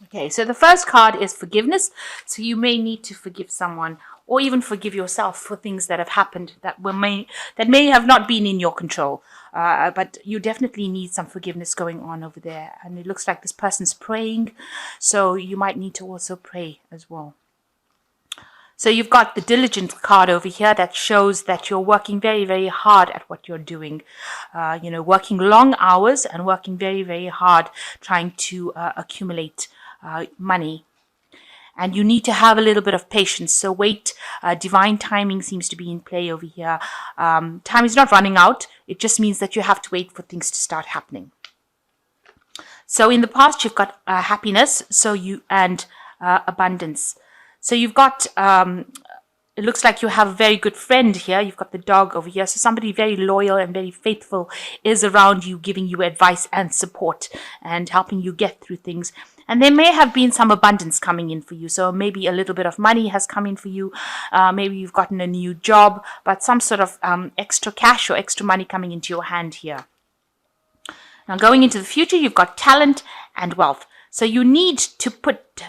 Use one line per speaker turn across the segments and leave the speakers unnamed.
Okay, so the first card is forgiveness. So you may need to forgive someone or even forgive yourself for things that have happened that may have not been in your control. But you definitely need some forgiveness going on over there. And it looks like this person's praying. So you might need to also pray as well. So you've got the diligent card over here that shows that you're working very, very hard at what you're doing. Working long hours and working very, very hard trying to accumulate money. And you need to have a little bit of patience. So wait, divine timing seems to be in play over here. Time is not running out. It just means that you have to wait for things to start happening. So in the past, you've got happiness, and abundance. So you've got, it looks like you have a very good friend here. You've got the dog over here. So somebody very loyal and very faithful is around you, giving you advice and support and helping you get through things. And there may have been some abundance coming in for you. So maybe a little bit of money has come in for you. Maybe you've gotten a new job, but some sort of extra cash or extra money coming into your hand here. Now going into the future, you've got talent and wealth. So you need to put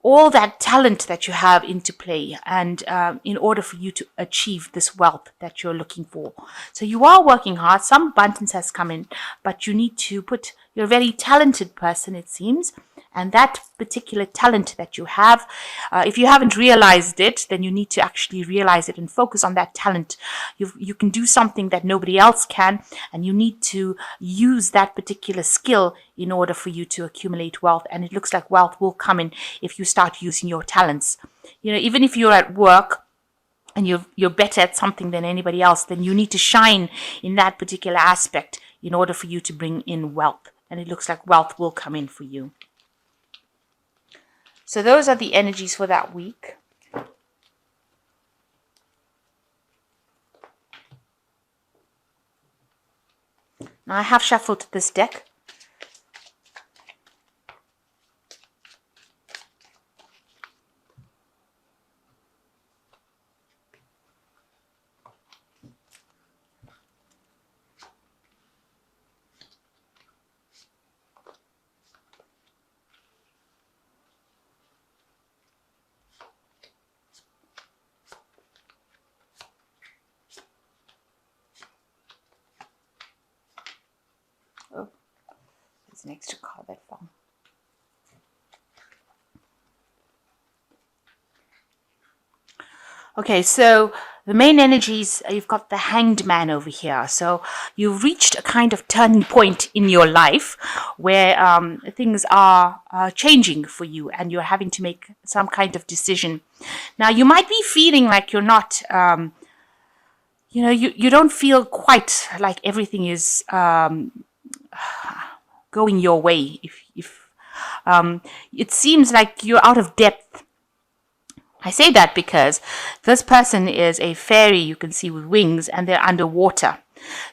all that talent that you have into play, and in order for you to achieve this wealth that you're looking for. So you are working hard. Some abundance has come in, but you need to put, you're a very talented person, it seems, and that particular talent that you have, if you haven't realized it, then you need to actually realize it and focus on that talent. You can do something that nobody else can, and you need to use that particular skill in order for you to accumulate wealth. And it looks like wealth will come in if you start using your talents. Even if you're at work and you're better at something than anybody else, then you need to shine in that particular aspect in order for you to bring in wealth. And it looks like wealth will come in for you. So those are the energies for that week. Now I have shuffled this deck. Oh, there's an extra card that fell. Okay, so the main energies, you've got the Hanged Man over here. So you've reached a kind of turning point in your life where things are changing for you and you're having to make some kind of decision. Now, you might be feeling like you're not, you don't feel quite like everything is going your way. If it seems like you're out of depth. I say that because this person is a fairy, you can see, with wings, and they're underwater.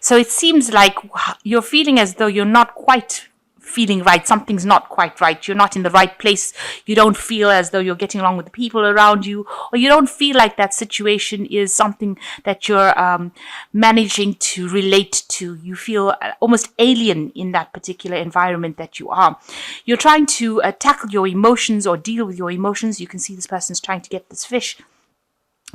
So it seems like you're feeling as though you're not quite feeling right. Something's not quite right. You're not in the right place. You don't feel as though you're getting along with the people around you, or you don't feel like that situation is something that you're managing to relate to. You feel almost alien in that particular environment that you are. You're trying to tackle your emotions or deal with your emotions. You can see this person's trying to get this fish.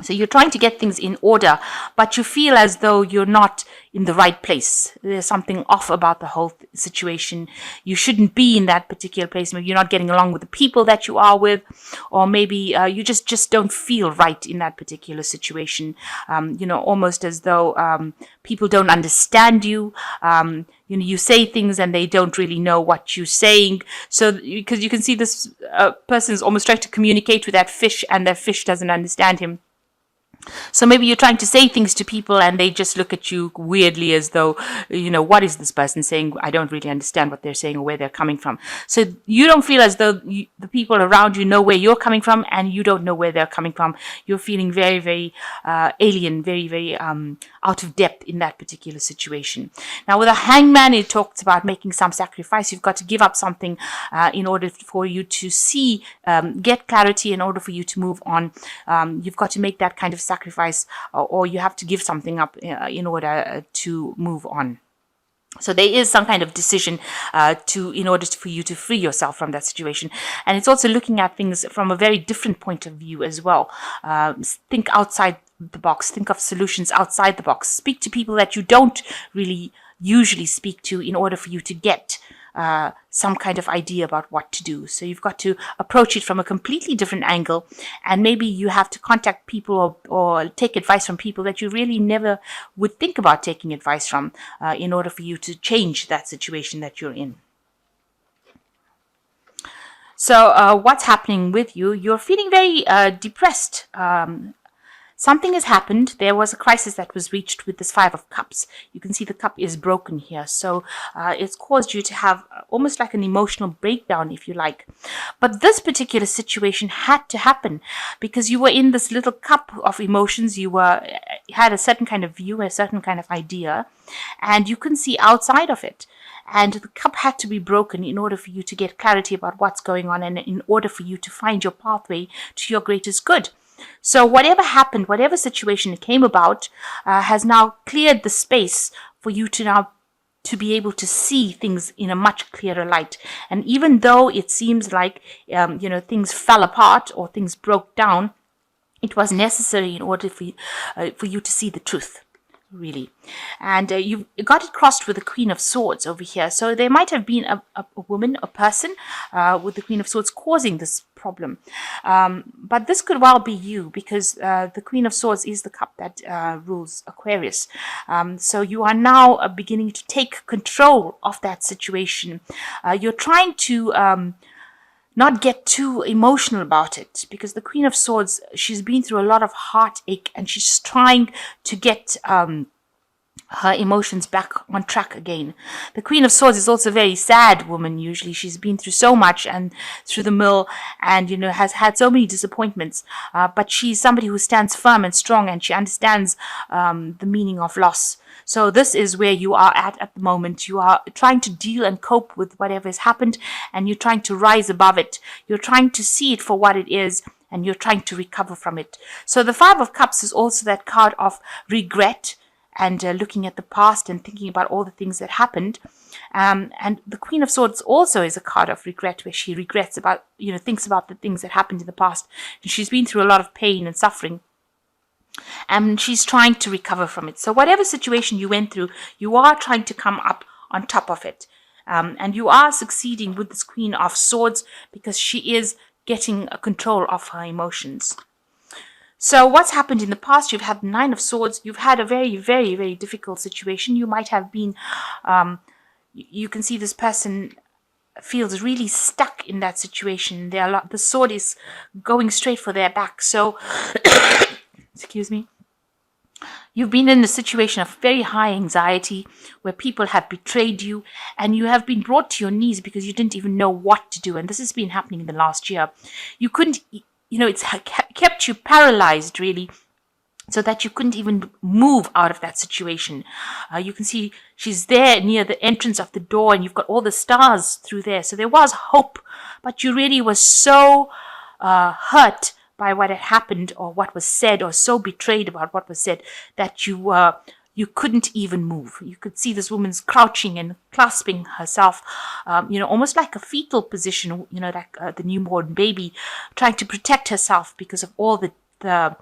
So you're trying to get things in order, but you feel as though you're not in the right place. There's something off about the whole situation. You shouldn't be in that particular place. Maybe you're not getting along with the people that you are with, or maybe you just don't feel right in that particular situation. Almost as though people don't understand you. You say things and they don't really know what you're saying. So because you can see this person is almost trying to communicate with that fish, and that fish doesn't understand him. So maybe you're trying to say things to people and they just look at you weirdly as though, what is this person saying? I don't really understand what they're saying or where they're coming from. So you don't feel as though the people around you know where you're coming from, and you don't know where they're coming from. You're feeling very, very alien, very, very out of depth in that particular situation. Now with a hangman, it talks about making some sacrifice. You've got to give up something in order for you to see, get clarity, in order for you to move on. You've got to make that kind of sacrifice, or you have to give something up in order to move on. So there is some kind of decision in order for you to free yourself from that situation. And it's also looking at things from a very different point of view as well. Think outside the box. Think of solutions outside the box. Speak to people that you don't really usually speak to in order for you to get some kind of idea about what to do. So you've got to approach it from a completely different angle, and maybe you have to contact people or take advice from people that you really never would think about taking advice from in order for you to change that situation that you're in. So what's happening with you? You're feeling very depressed. Something has happened. There was a crisis that was reached with this Five of Cups. You can see the cup is broken here. So it's caused you to have almost like an emotional breakdown, if you like. But this particular situation had to happen because you were in this little cup of emotions. You had a certain kind of view, a certain kind of idea, and you couldn't see outside of it. And the cup had to be broken in order for you to get clarity about what's going on and in order for you to find your pathway to your greatest good. So whatever happened, whatever situation came about, has now cleared the space for you to now to be able to see things in a much clearer light. And even though it seems like things fell apart or things broke down, it was necessary in order for you to see the truth, really. And you've got it crossed with the Queen of Swords over here. So there might have been a woman, a person with the Queen of Swords causing this problem. But this could well be you, because the Queen of Swords is the cup that rules Aquarius. So you are now beginning to take control of that situation. You're trying to not get too emotional about it, because the Queen of Swords, she's been through a lot of heartache and she's trying to get her emotions back on track again. The Queen of Swords is also a very sad woman. Usually she's been through so much and through the mill, and has had so many disappointments, but she's somebody who stands firm and strong, and she understands the meaning of loss. So this is where you are at the moment. You are trying to deal and cope with whatever has happened, and you're trying to rise above it. You're trying to see it for what it is, and you're trying to recover from it. So the Five of Cups is also that card of regret, and looking at the past and thinking about all the things that happened. And the Queen of Swords also is a card of regret, where she regrets about, thinks about the things that happened in the past. And she's been through a lot of pain and suffering, and she's trying to recover from it. So whatever situation you went through, you are trying to come up on top of it. And you are succeeding with this Queen of Swords, because she is getting a control of her emotions. So what's happened in the past? You've had the Nine of Swords. You've had a very, very, very difficult situation. You might have been, you can see this person feels really stuck in that situation. The sword is going straight for their back. So, excuse me. You've been in a situation of very high anxiety, where people have betrayed you, and you have been brought to your knees because you didn't even know what to do. And this has been happening in the last year. You couldn't, it's kept you paralyzed, really, so that you couldn't even move out of that situation. You can see she's there near the entrance of the door, and you've got all the stars through there. So there was hope, but you really was so hurt by what had happened or what was said, or so betrayed about what was said, that you couldn't even move. You could see this woman's crouching and clasping herself, almost like a fetal position, like the newborn baby, trying to protect herself because of all the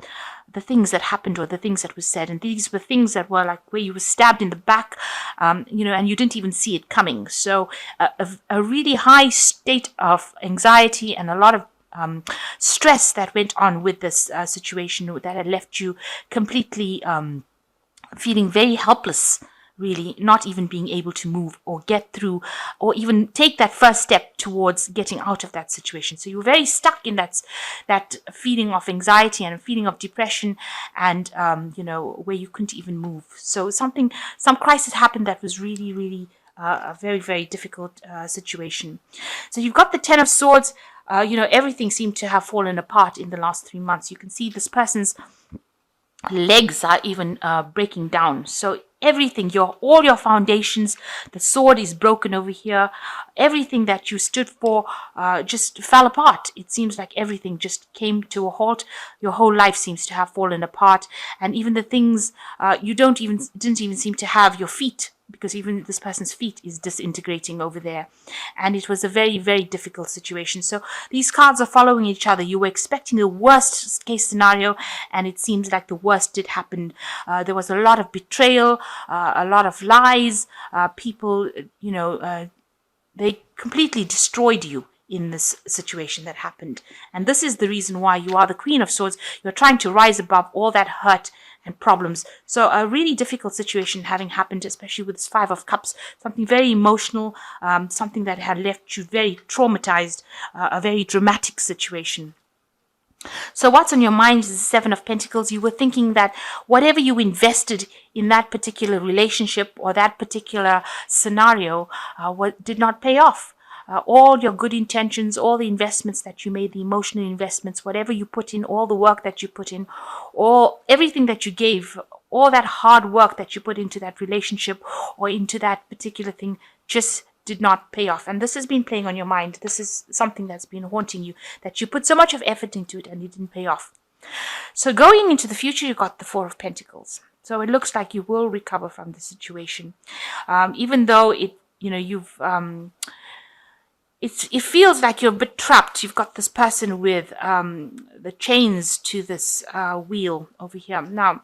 things that happened or the things that were said. And these were things that were like where you were stabbed in the back, and you didn't even see it coming. So a really high state of anxiety and a lot of stress that went on with this situation that had left you completely feeling very helpless, really, not even being able to move or get through or even take that first step towards getting out of that situation. So you were very stuck in that feeling of anxiety and a feeling of depression, and where you couldn't even move. So some crisis happened that was really, really a very, very difficult situation. So you've got the Ten of Swords. Everything seemed to have fallen apart in the last 3 months. You can see this person's legs are even breaking down. So everything, all your foundations, the sword is broken over here. Everything that you stood for just fell apart. It seems like everything just came to a halt. Your whole life seems to have fallen apart, and even the things you didn't even seem to have your feet because even this person's feet is disintegrating over there. And it was a very, very difficult situation. So these cards are following each other. You were expecting the worst case scenario, and it seems like the worst did happen. There was a lot of betrayal, a lot of lies. People, they completely destroyed you in this situation that happened. And this is the reason why you are the Queen of Swords. You're trying to rise above all that hurt and problems. So a really difficult situation having happened, especially with this Five of Cups, something very emotional, something that had left you very traumatized, a very dramatic situation. So what's on your mind is the Seven of Pentacles. You were thinking that whatever you invested in that particular relationship or that particular scenario did not pay off. All your good intentions, all the investments that you made, the emotional investments, whatever you put in, all the work that you put in, everything that you gave, all that hard work that you put into that relationship or into that particular thing just did not pay off. And this has been playing on your mind. This is something that's been haunting you, that you put so much of effort into it and it didn't pay off. So going into the future, you got the Four of Pentacles. So it looks like you will recover from the situation, even though it feels like you're a bit trapped. You've got this person with the chains to this wheel over here. Now,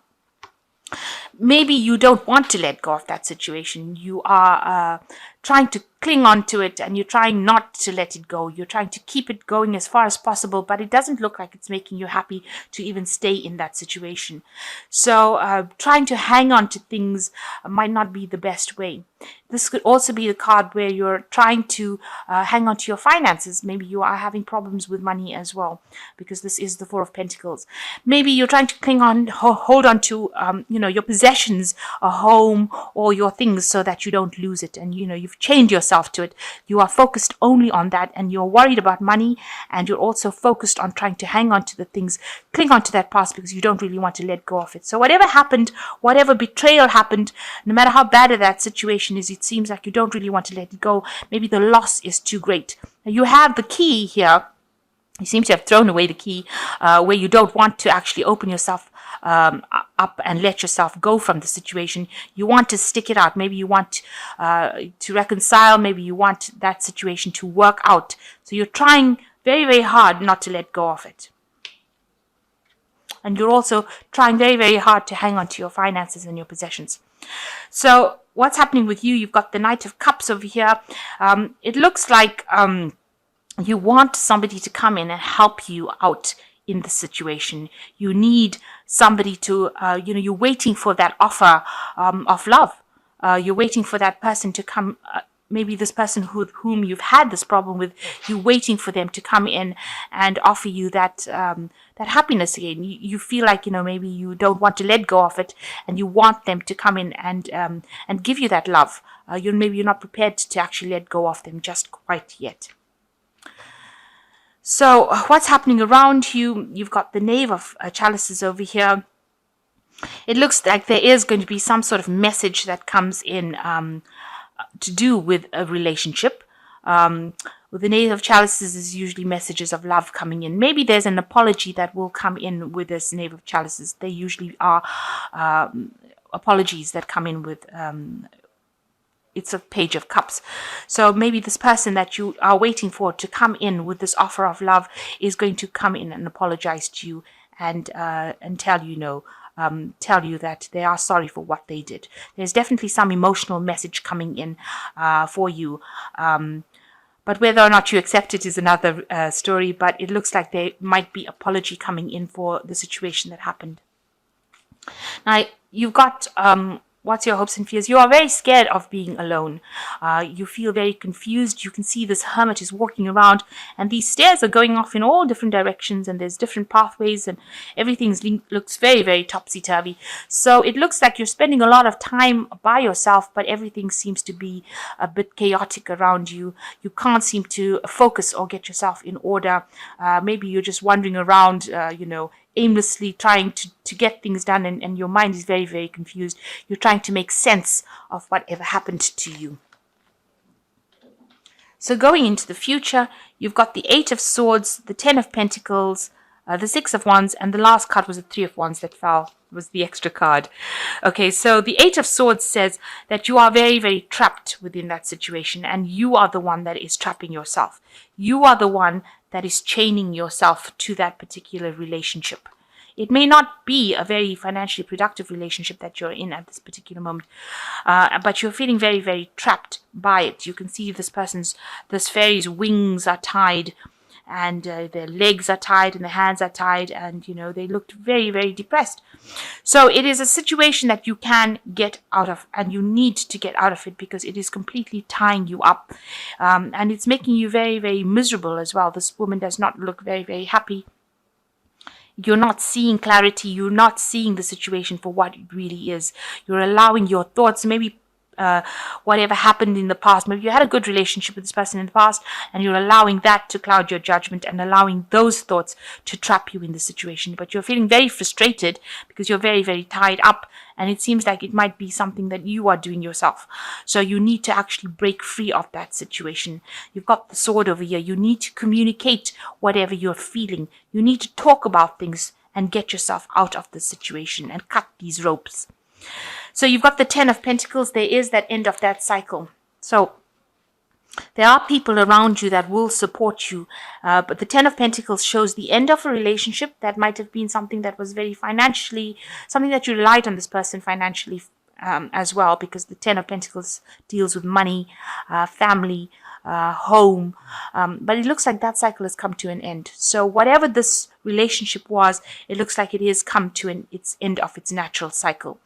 maybe you don't want to let go of that situation. You are trying to cling on to it, and you're trying not to let it go. You're trying to keep it going as far as possible, but it doesn't look like it's making you happy to even stay in that situation. So trying to hang on to things might not be the best way. This could also be the card where you're trying to hang on to your finances. Maybe you are having problems with money as well, because this is the Four of Pentacles. Maybe you're trying to cling on, hold on to, your possessions, a home, or your things, so that you don't lose it. And you've chained yourself to it. You are focused only on that, and you're worried about money, and you're also focused on trying to hang on to the things, cling on to that past, because you don't really want to let go of it. So whatever happened, whatever betrayal happened, no matter how bad that situation is, it seems like you don't really want to let it go. Maybe the loss is too great. Now you have the key here. You seem to have thrown away the key, where you don't want to actually open yourself up and let yourself go from the situation. You want to stick it out. Maybe you want to reconcile. Maybe you want that situation to work out. So you're trying very, very hard not to let go of it. And you're also trying very, very hard to hang on to your finances and your possessions. So what's happening with you? You've got the Knight of Cups over here. It looks like you want somebody to come in and help you out in the situation. You need somebody to, you're waiting for that offer of love. You're waiting for that person to come, maybe this person whom you've had this problem with, you're waiting for them to come in and offer you that that happiness again. You feel like, maybe you don't want to let go of it, and you want them to come in and give you that love. Maybe you're not prepared to actually let go of them just quite yet. So what's happening around you? You've got the Knave of Chalices over here. It looks like there is going to be some sort of message that comes in to do with a relationship. With the Knave of Chalices is usually messages of love coming in. Maybe there's an apology that will come in with this Knave of Chalices. They usually are apologies that come in with it's a Page of Cups. So maybe this person that you are waiting for to come in with this offer of love is going to come in and apologize to you and tell you that they are sorry for what they did. There's definitely some emotional message coming in for you. But whether or not you accept it is another story. But it looks like there might be apology coming in for the situation that happened. Now, you've got what's your hopes and fears? You are very scared of being alone. You feel very confused. You can see this hermit is walking around, and these stairs are going off in all different directions, and there's different pathways, and everything looks very, very topsy-turvy. So it looks like you're spending a lot of time by yourself, but everything seems to be a bit chaotic around you. You can't seem to focus or get yourself in order. Maybe you're just wandering around, aimlessly trying to get things done, and your mind is very, very confused. You're trying to make sense of whatever happened to you. So going into the future, you've got the Eight of Swords, the Ten of Pentacles, the Six of Wands, and the last card was the Three of Wands that fell, was the extra card. Okay, so the Eight of Swords says that you are very, very trapped within that situation, and you are the one that is trapping yourself. You are the one that is chaining yourself to that particular relationship. It may not be a very financially productive relationship that you're in at this particular moment, but you're feeling very, very trapped by it. You can see this fairy's wings are tied, and their legs are tied, and their hands are tied, and they looked very, very depressed. So it is a situation that you can get out of, and you need to get out of it, because it is completely tying you up, and it's making you very, very miserable as well. This woman does not look very, very happy. You're not seeing clarity. You're not seeing the situation for what it really is. You're allowing your thoughts, maybe whatever happened in the past. Maybe you had a good relationship with this person in the past, and you're allowing that to cloud your judgment and allowing those thoughts to trap you in the situation. But you're feeling very frustrated because you're very, very tied up, and it seems like it might be something that you are doing yourself. So you need to actually break free of that situation. You've got the sword over here. You need to communicate whatever you're feeling. You need to talk about things and get yourself out of the situation and cut these ropes. So you've got the Ten of Pentacles. There is that end of that cycle. So there are people around you that will support you. But the Ten of Pentacles shows the end of a relationship that might have been something that was very financially, something that you relied on this person financially as well, because the Ten of Pentacles deals with money, family, home. But it looks like that cycle has come to an end. So whatever this relationship was, it looks like it has come to its end of its natural cycle.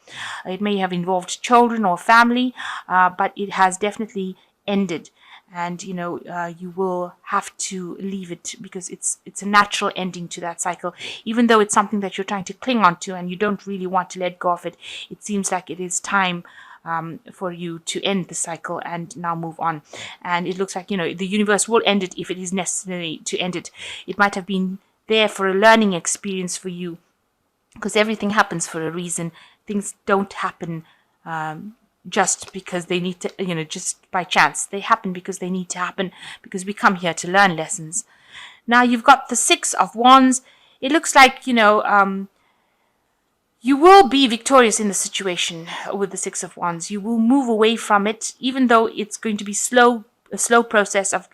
It may have involved children or family, but it has definitely ended. And you will have to leave it, because it's a natural ending to that cycle. Even though it's something that you're trying to cling on to and you don't really want to let go of it, it seems like it is time for you to end the cycle and now move on. And it looks like the universe will end it if it is necessary to end it. It might have been there for a learning experience for you, because everything happens for a reason. Things don't happen just because they need to, just by chance. They happen because they need to happen, because we come here to learn lessons. Now you've got the Six of Wands. It looks like, you will be victorious in the situation with the Six of Wands. You will move away from it, even though it's going to be a slow process of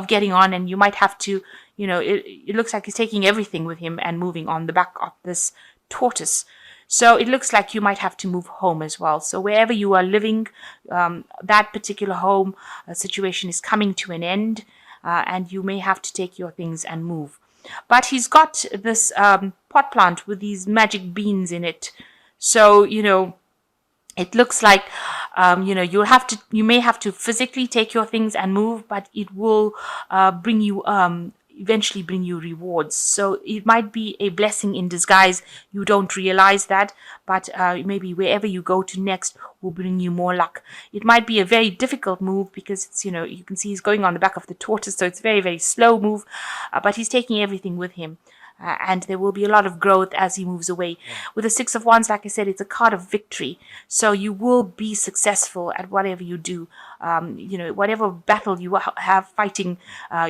getting on, and you might have to, it looks like he's taking everything with him and moving on the back of this tortoise. So it looks like you might have to move home as well. So wherever you are living, that particular home situation is coming to an end, and you may have to take your things and move. But he's got this pot plant with these magic beans in it. So, it looks like, you may have to physically take your things and move, but it will eventually bring you rewards. So it might be a blessing in disguise. You don't realize that, but maybe wherever you go to next will bring you more luck. It might be a very difficult move, because it's, you can see he's going on the back of the tortoise, so it's a very, very slow move, but he's taking everything with him. And there will be a lot of growth as he moves away. With the Six of Wands, like I said, it's a card of victory. So you will be successful at whatever you do. Whatever battle you have fighting,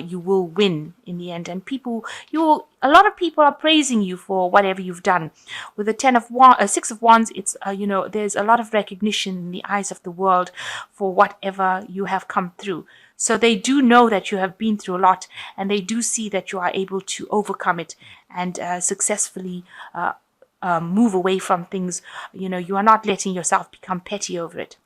you will win in the end. And a lot of people are praising you for whatever you've done. With the Six of Wands, it's there's a lot of recognition in the eyes of the world for whatever you have come through. So they do know that you have been through a lot, and they do see that you are able to overcome it and successfully move away from things. You are not letting yourself become petty over it.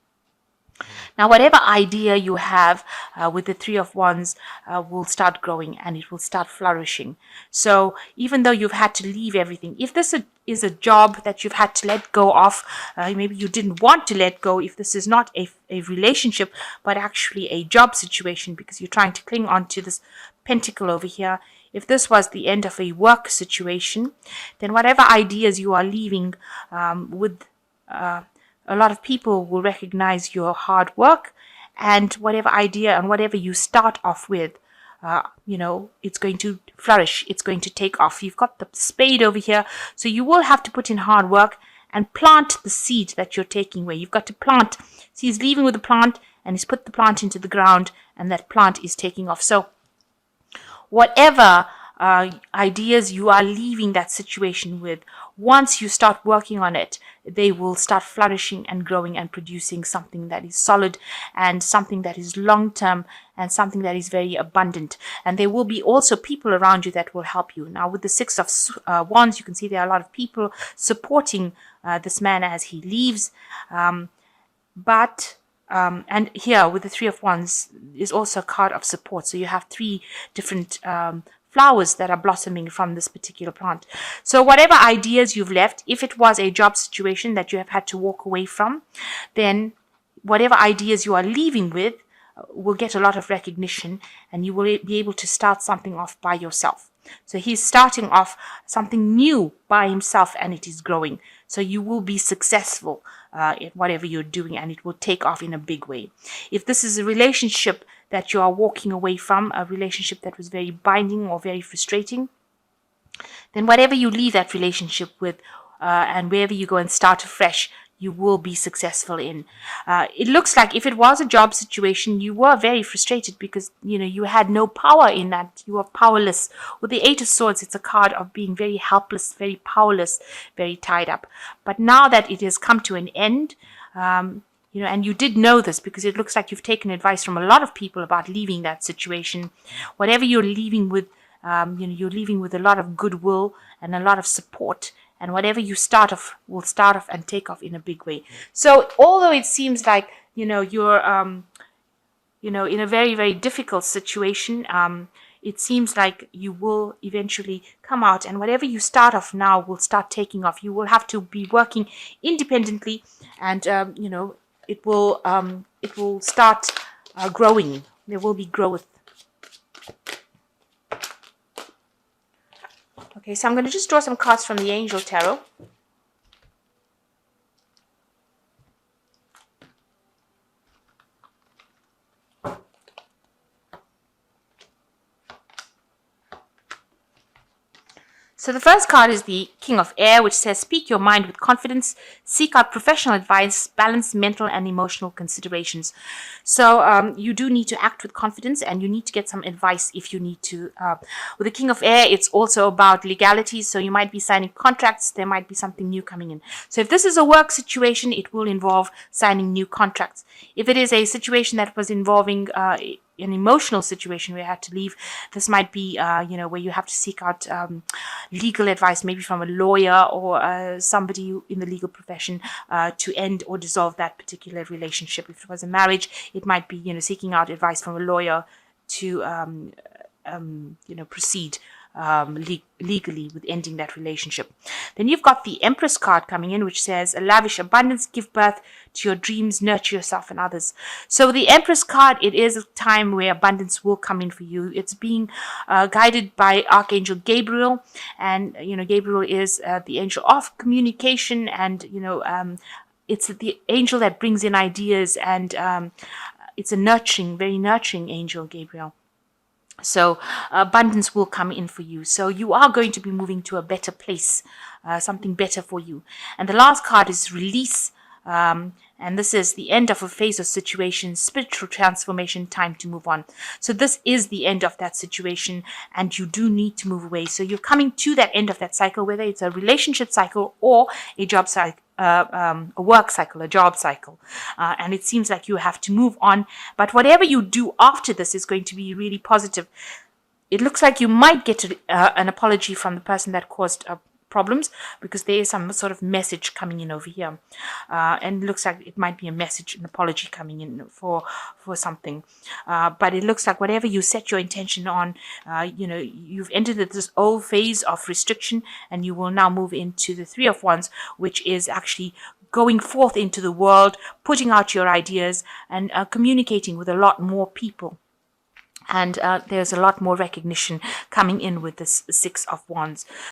Now, whatever idea you have with the Three of Wands will start growing, and it will start flourishing. So even though you've had to leave everything, if this is a job that you've had to let go of, maybe you didn't want to let go, if this is not a relationship, but actually a job situation, because you're trying to cling on to this pentacle over here, if this was the end of a work situation, then whatever ideas you are leaving with a lot of people will recognize your hard work, and whatever idea and whatever you start off with, it's going to flourish. It's going to take off. You've got the spade over here, so you will have to put in hard work and plant the seed that you're taking away. You've got to plant. See, he's leaving with the plant, and he's put the plant into the ground, and that plant is taking off. So whatever ideas you are leaving that situation with, once you start working on it, they will start flourishing and growing and producing something that is solid and something that is long term and something that is very abundant. And there will be also people around you that will help you. Now, with the Six of Wands, you can see there are a lot of people supporting this man as he leaves. And here with the Three of Wands is also a card of support. So you have three different flowers that are blossoming from this particular plant. So whatever ideas you've left, if it was a job situation that you have had to walk away from, then whatever ideas you are leaving with will get a lot of recognition, and you will be able to start something off by yourself. So he's starting off something new by himself, and it is growing. So you will be successful at whatever you're doing, and it will take off in a big way. If this is a relationship that you are walking away from, a relationship that was very binding or very frustrating, then whatever you leave that relationship with, and wherever you go and start afresh, you will be successful in. It looks like if it was a job situation, you were very frustrated because, you had no power in that. You were powerless. With the Eight of Swords, it's a card of being very helpless, very powerless, very tied up. But now that it has come to an end, and you did know this because it looks like you've taken advice from a lot of people about leaving that situation. Whatever you're leaving with, you're leaving with a lot of goodwill and a lot of support. And whatever you start off will start off and take off in a big way. So although it seems like, you're, in a very, very difficult situation, it seems like you will eventually come out, and whatever you start off now will start taking off. You will have to be working independently, and, it will start growing. There will be growth. Okay, so I'm going to just draw some cards from the Angel Tarot. So the first card is the King of Air, which says, speak your mind with confidence, seek out professional advice, balance mental and emotional considerations. So you do need to act with confidence, and you need to get some advice if you need to. With the King of Air, it's also about legalities. So you might be signing contracts. There might be something new coming in. So if this is a work situation, it will involve signing new contracts. If it is a situation that was involving an emotional situation where you had to leave, this might be, where you have to seek out legal advice, maybe from a lawyer or somebody in the legal profession to end or dissolve that particular relationship. If it was a marriage, it might be, seeking out advice from a lawyer to, proceed legally with ending that relationship. Then you've got the Empress card coming in, which says, a lavish abundance, give birth to your dreams, nurture yourself and others. So the Empress card, it is a time where abundance will come in for you. It's being guided by Archangel Gabriel, and Gabriel is the angel of communication, and it's the angel that brings in ideas, and it's a very nurturing angel, Gabriel. So abundance will come in for you. So you are going to be moving to a better place, something better for you. And the last card is release. And this is the end of a phase or situation, spiritual transformation, time to move on. So this is the end of that situation, and you do need to move away. So you're coming to that end of that cycle, whether it's a relationship cycle or a job cycle, a work cycle, a job cycle. And it seems like you have to move on. But whatever you do after this is going to be really positive. It looks like you might get an apology from the person that caused problems, because there is some sort of message coming in over here, and it looks like it might be a message, an apology coming in for something, but it looks like whatever you set your intention on, you've entered this old phase of restriction, and you will now move into the Three of Wands, which is actually going forth into the world, putting out your ideas, and communicating with a lot more people. And there's a lot more recognition coming in with this Six of Wands.